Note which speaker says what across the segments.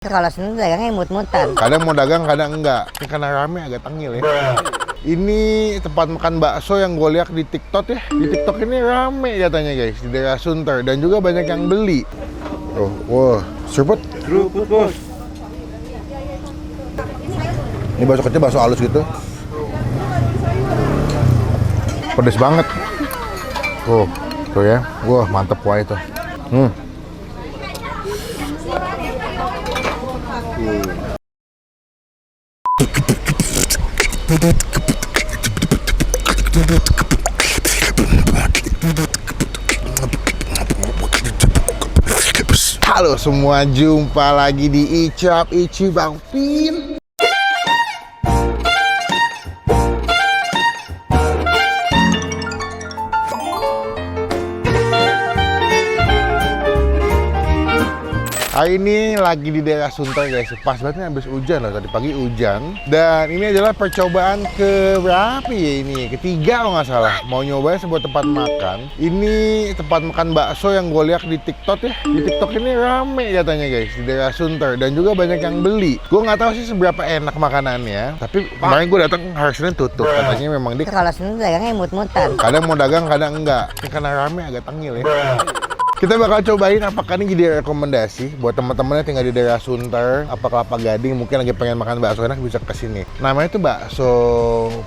Speaker 1: Kalau Senin dagangnya imut-imutan.
Speaker 2: Kadang mau dagang, kadang enggak. Ini karena rame agak tengil ya. Ini tempat makan bakso yang gue lihat di TikTok ya. Di TikTok ini rame katanya guys, di daerah Sunter. Dan juga banyak yang beli. Oh, wah, seruput.
Speaker 3: Seruput, bos.
Speaker 2: Ini bakso kecil, bakso halus gitu. Pedes banget. Oh, tuh ya. Wah, mantep wah itu. Halo semua, jumpa lagi di Icap Ici Bang Pin. Hari ini lagi di daerah Sunter guys, pas banget nih habis hujan loh, tadi pagi hujan. Dan ini adalah percobaan ke berapa ya ini? Ketiga kalau nggak salah, mau nyobain sebuah tempat makan. Ini tempat makan bakso yang gue lihat di TikTok ya. Di TikTok ini rame katanya guys, di daerah Sunter. Dan juga banyak yang beli. Gue nggak tahu sih seberapa enak makanannya, tapi kemarin gue datang hari Senin tutup. Katanya memang dia
Speaker 1: Kalau Senin dagangnya imut-imutan.
Speaker 2: kadang mau dagang, kadang enggak. Ini karena rame agak tengil ya. Kita bakal cobain apakah ini jadi rekomendasi buat teman-teman yang tinggal di daerah Sunter, apa Kelapa Gading, mungkin lagi pengen makan bakso enak bisa kesini. Namanya itu bakso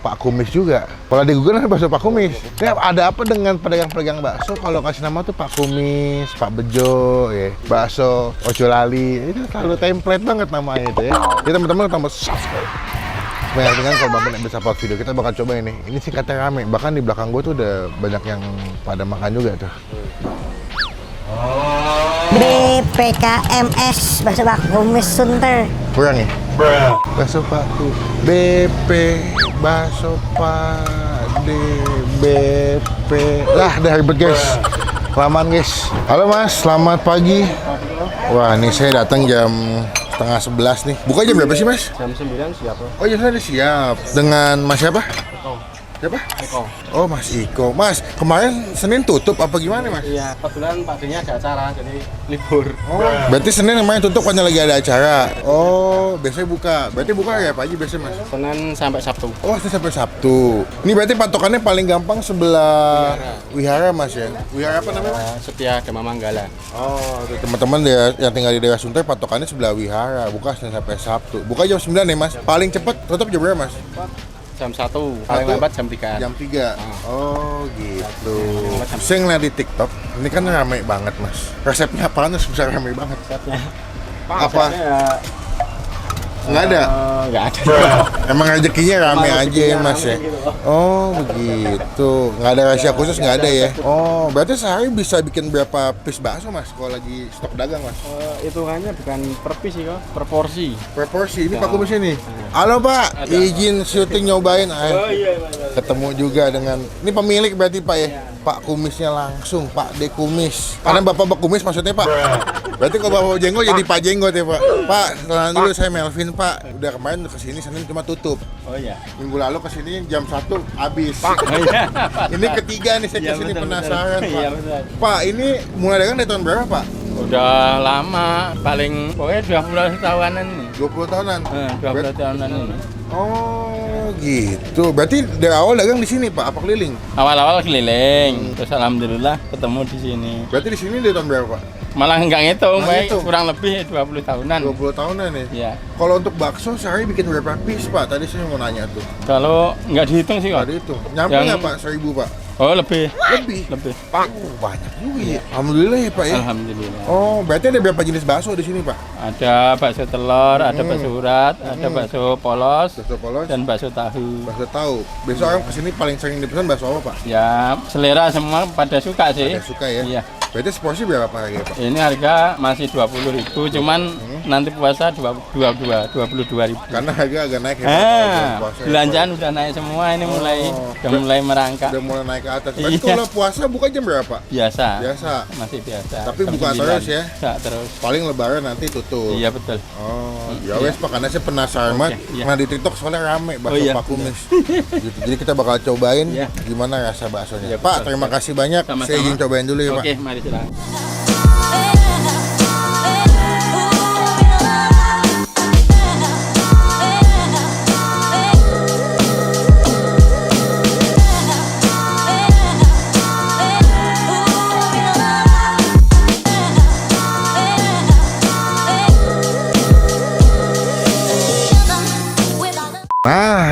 Speaker 2: Pak Kumis juga. Kalau di Google ada bakso Pak Kumis. Ya, ada apa dengan pedagang-pedagang bakso kalau kasih nama tuh Pak Kumis, Pak Bejo, ya, bakso Ojo Lali. Itu selalu template banget namanya itu ya. Jadi teman-teman tambah subscribe. Banyak dengan kalau Bang bisa upload video, kita bakal coba ini. Ini sih katanya rame, bahkan di belakang gue tuh udah banyak yang pada makan juga tuh.
Speaker 1: BPKMS Bakso Pak Kumis Sunter.
Speaker 2: Kurang ya? Bakso Pak BP, bakso Pak BP. Lah, udah ribet guys. Kelamaan guys. Halo Mas, selamat pagi. Wah, ini saya datang jam setengah 11 nih. Buka jam berapa sih Mas?
Speaker 3: Jam 9 siap, bos.
Speaker 2: Oh, jam 9 siap. Dengan Mas siapa? Siapa?
Speaker 3: Eko.
Speaker 2: Oh, Mas Iko. Mas, kemarin Senin tutup apa gimana Mas?
Speaker 3: Iya, kebetulan Pak D-nya ada acara, jadi libur.
Speaker 2: Oh, berarti Senin namanya tutup karena lagi ada acara. Oh, biasanya buka. Berarti buka ya Pak Haji biasanya Mas?
Speaker 3: Senin sampai Sabtu.
Speaker 2: Oh, Senin sampai Sabtu. Ini berarti patokannya paling gampang sebelah Wihara Mas ya? Wihara apa namanya?
Speaker 3: Setia Dhamma Manggala.
Speaker 2: Oh, tuh, teman-teman yang tinggal di daerah Sunter patokannya sebelah Wihara. Buka Senin sampai Sabtu. Buka jam 9 nih Mas. Paling cepat tutup jam berapa Mas?
Speaker 3: Jam 1, paling lambat jam 3.
Speaker 2: Jam 3. Oh, gitu. Saya ngeliat di TikTok, ini kan rame banget Mas. Resepnya apaan terus bisa rame banget?
Speaker 3: Resepnya.
Speaker 2: Apa? Nggak ada?
Speaker 3: Nggak ada.
Speaker 2: Emang rezekinya rame aja ya Mas ya? Oh begitu, nggak ada rahasia khusus, nggak ada ya? Oh berarti sehari bisa bikin berapa piece bakso Mas kalau lagi stok dagang Mas?
Speaker 3: Hitungannya bukan per piece sih, kok, per porsi.
Speaker 2: Per porsi, ini Pak Kumis ini? Halo Pak, izin syuting nyobain.
Speaker 3: Iya.
Speaker 2: Ketemu juga dengan, ini pemilik berarti Pak ya? Pak Kumisnya langsung, Pak D Kumis. Karena Bapak Kumis maksudnya Pak? Berarti kalau Bapak Jenggot jadi Pak Jenggot ya Pak? Pak, kenalan dulu saya Melvin Pak. Udah kemarin kesini Senin cuma tutup.
Speaker 3: Oh iya.
Speaker 2: Minggu lalu kesini jam 1 habis.
Speaker 3: Oh iya.
Speaker 2: Ini ketiga nih saya
Speaker 3: Iya,
Speaker 2: kesini
Speaker 3: betul,
Speaker 2: penasaran
Speaker 3: betul.
Speaker 2: Pak.
Speaker 3: Iya, betul.
Speaker 2: Pak, ini mulai dagang dari tahun berapa Pak?
Speaker 3: Udah lama, paling pokoknya 20 tahunan nih.
Speaker 2: 20 tahunan?
Speaker 3: 20 tahunan ini.
Speaker 2: Oh gitu, berarti dari awal dagang di sini Pak, apa keliling?
Speaker 3: Awal-awal keliling, terus alhamdulillah ketemu di sini.
Speaker 2: Berarti di sini dari tahun berapa Pak?
Speaker 3: Malah nggak ngitung,
Speaker 2: Nggak
Speaker 3: baik
Speaker 2: ngitung?
Speaker 3: kurang lebih 20 tahunan.
Speaker 2: 20 tahunan ya?
Speaker 3: Iya.
Speaker 2: Kalau untuk bakso sehari bikin berapa piece Pak? Tadi saya mau nanya tuh.
Speaker 3: Kalau nggak dihitung sih kok.
Speaker 2: Tadi itu, nyampe
Speaker 3: Yang-
Speaker 2: nggak Pak 1000 Pak?
Speaker 3: Oh lebih.
Speaker 2: Lebih?
Speaker 3: Lebih.
Speaker 2: Oh, banyak juga ya. Alhamdulillah ya Pak ya.
Speaker 3: Alhamdulillah.
Speaker 2: Oh, berarti ada berapa jenis bakso di sini Pak?
Speaker 3: Ada bakso telur, ada bakso urat, ada bakso polos,
Speaker 2: Bakso polos,
Speaker 3: dan bakso tahu.
Speaker 2: bakso tahu. Besok orang kesini paling sering dipesan bakso apa Pak?
Speaker 3: Ya selera semua pada suka sih.
Speaker 2: Pada suka ya?
Speaker 3: Iya.
Speaker 2: Berarti seporsi berapa Pak harganya Pak?
Speaker 3: Ini harga masih 20.000, cuman nanti puasa 22.000.
Speaker 2: Karena harga agak naik ya Pak, kalau bulan puasa ya,
Speaker 3: Belanjaan udah naik semua, ini udah mulai merangkak.
Speaker 2: Udah mulai naik ke atas. Berarti
Speaker 3: Iya.
Speaker 2: kalau puasa buka jam berapa?
Speaker 3: Biasa.
Speaker 2: Biasa.
Speaker 3: Masih biasa.
Speaker 2: Tapi
Speaker 3: Jam
Speaker 2: buka
Speaker 3: 9.
Speaker 2: terus ya?
Speaker 3: Buka terus.
Speaker 2: Paling lebaran nanti tutup.
Speaker 3: Iya betul.
Speaker 2: Oh, ya wes Pak, karena saya penasaran banget.
Speaker 3: iya.
Speaker 2: Nah di TikTok soalnya rame bakso
Speaker 3: iya,
Speaker 2: Pak Kumis. Gitu. Jadi kita bakal cobain
Speaker 3: Iya.
Speaker 2: gimana rasa baksonya.
Speaker 3: Iya,
Speaker 2: Pak,
Speaker 3: betul.
Speaker 2: terima kasih banyak.
Speaker 3: Sama-sama.
Speaker 2: Saya izin cobain dulu ya Pak.
Speaker 3: Oke, mari silakan.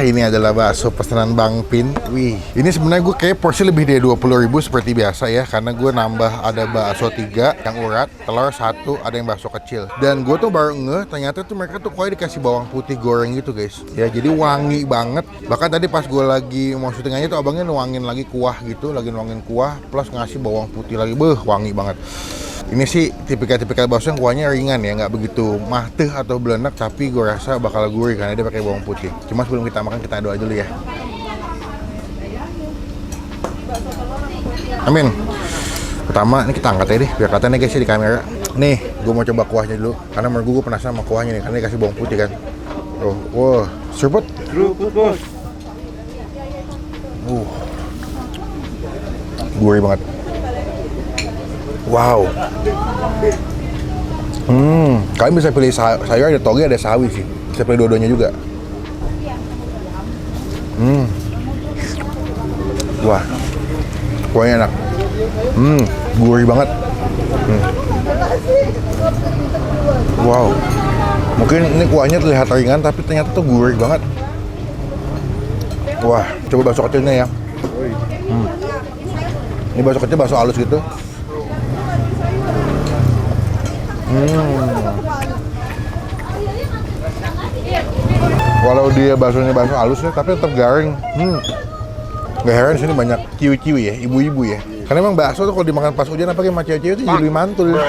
Speaker 2: ini adalah bakso pesanan Bang Pin. Wih, ini sebenarnya gue kayak porsi lebih dari 20.000 seperti biasa ya, karena gue nambah ada bakso 3 yang urat, telur 1, ada yang bakso kecil. Dan gue tuh baru ngeh, ternyata tuh mereka tuh kuahnya dikasih bawang putih goreng gitu guys. Ya jadi wangi banget. Bahkan tadi pas gue lagi mau syutingannya tuh abangnya nuangin lagi kuah gitu, lagi nuangin kuah plus ngasih bawang putih lagi. Wangi banget. Ini sih tipikal bakso yang kuahnya ringan ya, nggak begitu mateh atau belenak, tapi gue rasa bakal gurih karena dia pakai bawang putih. Cuma sebelum kita makan kita doa dulu ya. Amin. Pertama ini kita angkat aja deh biar katanya guys ya di kamera. Nih, gue mau coba kuahnya dulu karena menurut gue penasaran sama kuahnya nih karena dikasih bawang putih kan. Oh, wah, seruput.
Speaker 4: Bos.
Speaker 2: Gurih banget. Wow. Kalian bisa pilih sayur, ada toge, ada sawi sih. Bisa pilih dua-duanya juga. Wah. Kuahnya enak. Gurih banget. Wow. Mungkin ini kuahnya terlihat ringan tapi ternyata tuh gurih banget. Wah, coba bakso kecilnya ya. Ini bakso kecil, bakso halus gitu. Walau dia baksonya bakso halus ya, tapi tetap garing. Gak heran sini banyak ciwi-ciwi ya, ibu-ibu ya. Karena emang bakso tuh kalau dimakan pas hujan apa sama cewek-cewek itu jadi lebih mantul.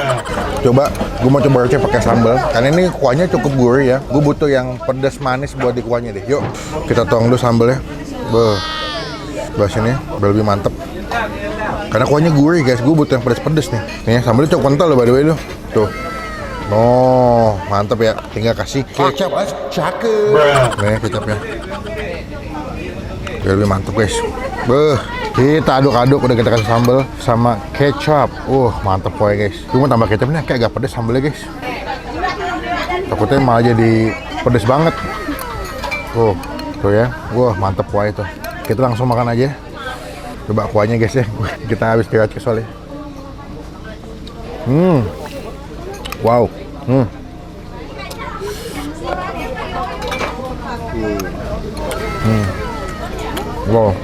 Speaker 2: Coba, gue mau coba receh pakai sambal. Karena ini kuahnya cukup gurih ya. Gue butuh yang pedas manis buat di kuahnya deh. Yuk, kita tuang dulu sambalnya. Baksonya biar lebih mantep. Karena kuahnya gurih guys, gue butuh yang pedas-pedas nih. Nih, sambalnya cukup kental loh by the way loh. Tuh. Oh, mantep ya. Tinggal kasih kecap aja. Cakep. Nih kecapnya. Biar lebih mantep guys. Kita aduk-aduk, udah kita kasih sambal sama kecap. Mantep pokoknya guys. Cuma tambah kecapnya kayak agak pedas sambalnya guys. Takutnya malah jadi pedas banget. Tuh ya. Mantep pokoknya itu. Kita langsung makan aja. Coba kuahnya guys ya. Kita habis diracik soalnya. Wow. Wow.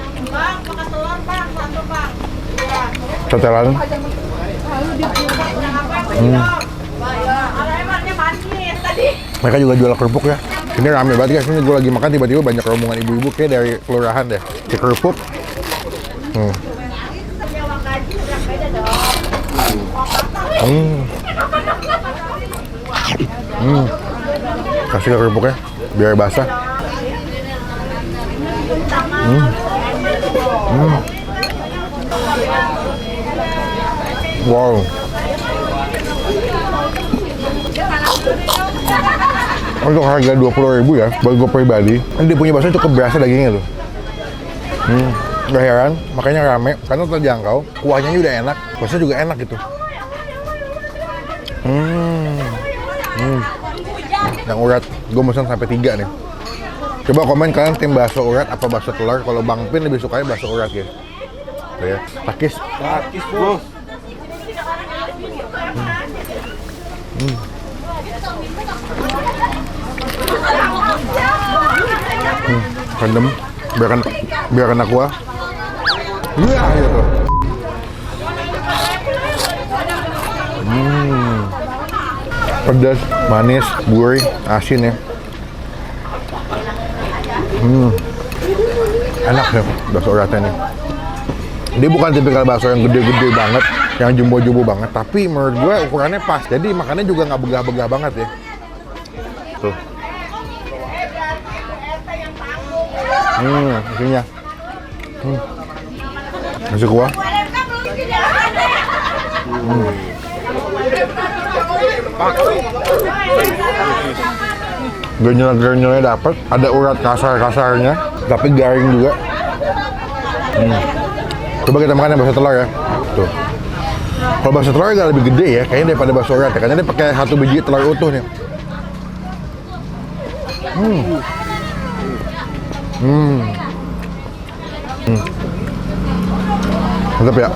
Speaker 2: Tetelan. Mereka juga jual kerupuk ya. Ini rame banget guys. Ini gue lagi makan tiba-tiba banyak rombongan ibu-ibu kayak dari kelurahan deh. Di kerupuk. Kasih ke kerupuknya biar basah. Wow. Untuk harga 20.000 ya, buat gue pribadi, ini dia punya bakso cukup berasa dagingnya loh. Gak heran, makanya rame, karena terjangkau, kuahnya udah enak, bakso juga enak gitu. Yang urat, gue pesan sampai 3 nih. Coba komen kalian tim bakso urat apa bakso telur. Kalau Bang Pin lebih sukanya bakso urat ya. Ya, takis.
Speaker 4: Takis bos.
Speaker 2: Rendem, biar kena kuah. Iya gitu. Pedas, manis, gurih, asin ya. Enak ya bakso uratnya nih. Dia bukan tipikal bakso yang gede-gede banget, yang jumbo-jumbo banget, tapi menurut gue ukurannya pas. Jadi makannya juga nggak begah-begah banget ya. Tuh. Isinya. Masih kuah. Ganyel-ganyelnya dapet, ada urat kasar-kasarnya, tapi garing juga. Coba kita makan yang bakso telur ya. Tuh. Kalau bakso telur agak lebih gede ya, kayaknya daripada bakso urat ya, karena dia pakai 1 biji telur utuh nih. Mantap ya.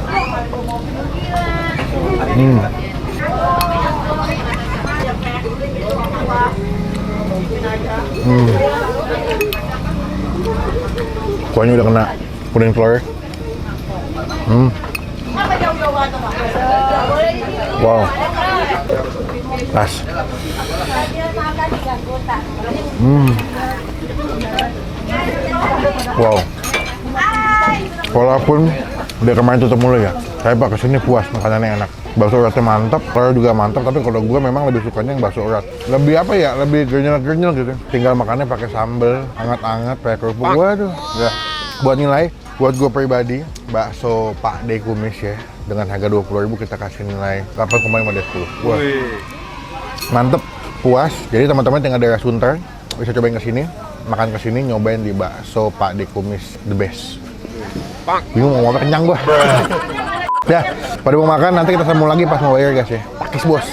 Speaker 2: Kuahnya udah kena kuning telur. Wow. Pas. Wow. Walaupun dia kemarin tutup mulu ya, saya pak kesini puas, makanannya enak. Bakso uratnya mantap, telur juga mantap, tapi kalau gue memang lebih sukanya yang bakso urat. Lebih apa ya, lebih gernyel-gernyel gitu. Tinggal makannya pakai sambel, hangat-hangat, pakai kerupuk. Waduh, ya. Buat nilai, buat gue pribadi, bakso Pak D Kumis ya, dengan harga 20.000 kita kasih nilai 8,5 dari 10. Wah, mantep, puas. Jadi teman-teman tinggal daerah Sunter, bisa cobain kesini, makan kesini, nyobain di bakso Pak D Kumis, the best. Bingung mau apa, kenyang gua. Ya, pada mau makan nanti kita sambung lagi pas mau bayar guys ya. Pakis bos.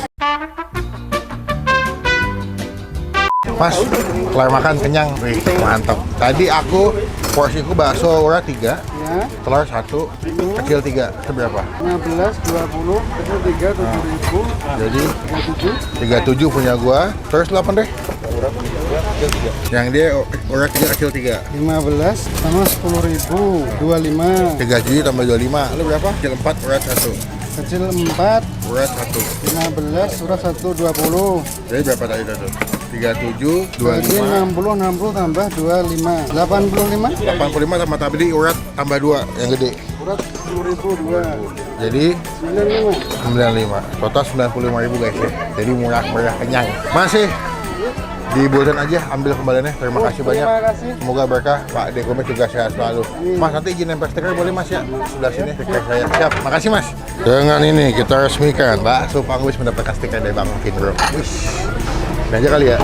Speaker 2: Mas, kelar makan kenyang. Wih, mantap. Tadi aku porsiku bakso urat 3, telur 1, kecil 3. Itu berapa?
Speaker 4: 15, 20, kecil 3, 7.000.
Speaker 2: Jadi 37 punya gua. Terus 8 deh. Yang dia urat 3, kecil 3.
Speaker 4: 15 sama 10.000, 25.
Speaker 2: 3 tambah 25. Lu berapa? Kecil 4, urat 1.
Speaker 4: Kecil 4,
Speaker 2: Urat 1.
Speaker 4: 15, urat 1, 20.
Speaker 2: Jadi berapa tadi tuh? 37,
Speaker 4: Jadi
Speaker 2: 25.
Speaker 4: 60 tambah 25. 85.
Speaker 2: 85 tambah tadi urat tambah 2 yang gede.
Speaker 4: Urat 10.000, 2.
Speaker 2: Jadi
Speaker 4: 95.
Speaker 2: 95. Total 95.000 guys ya. Jadi murah-murah kenyang. Masih di Bulletin aja ambil kembaliannya. Terima kasih banyak.
Speaker 4: Terima kasih.
Speaker 2: Semoga berkah. Pak D Kumis juga sehat selalu. Mas nanti izin nempel stiker boleh Mas ya? Sebelah sini stiker saya. Siap. Makasih Mas. Dengan ini kita resmikan bakso Pangwis mendapatkan stiker dari Bang Kin bro. Wih. Ini aja kali ya.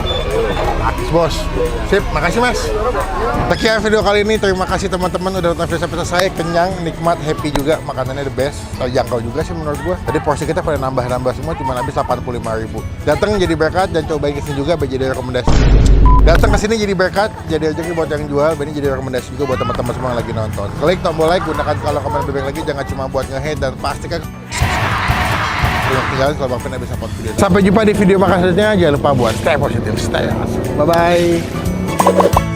Speaker 2: Pakis bos. Sip, makasih mas. Sekian video kali ini. Terima kasih teman-teman udah nonton video sampai selesai. Kenyang, nikmat, happy juga. Makanannya the best. Terjangkau juga sih menurut gua. Tadi porsi kita pada nambah-nambah semua cuma habis 85.000. Datang jadi berkat dan cobain kesini juga biar jadi rekomendasi. Datang ke sini jadi berkat, jadi rezeki buat yang jual. Ini jadi rekomendasi juga buat teman-teman semua yang lagi nonton. Klik tombol like, gunakan kalau komen lebih baik lagi. Jangan cuma buat nge-hate dan pastikan tinggalin kalau Bang Pena bisa post video. Sampai jumpa di video makan selanjutnya. Jangan lupa buat stay positif, stay awesome. Bye bye.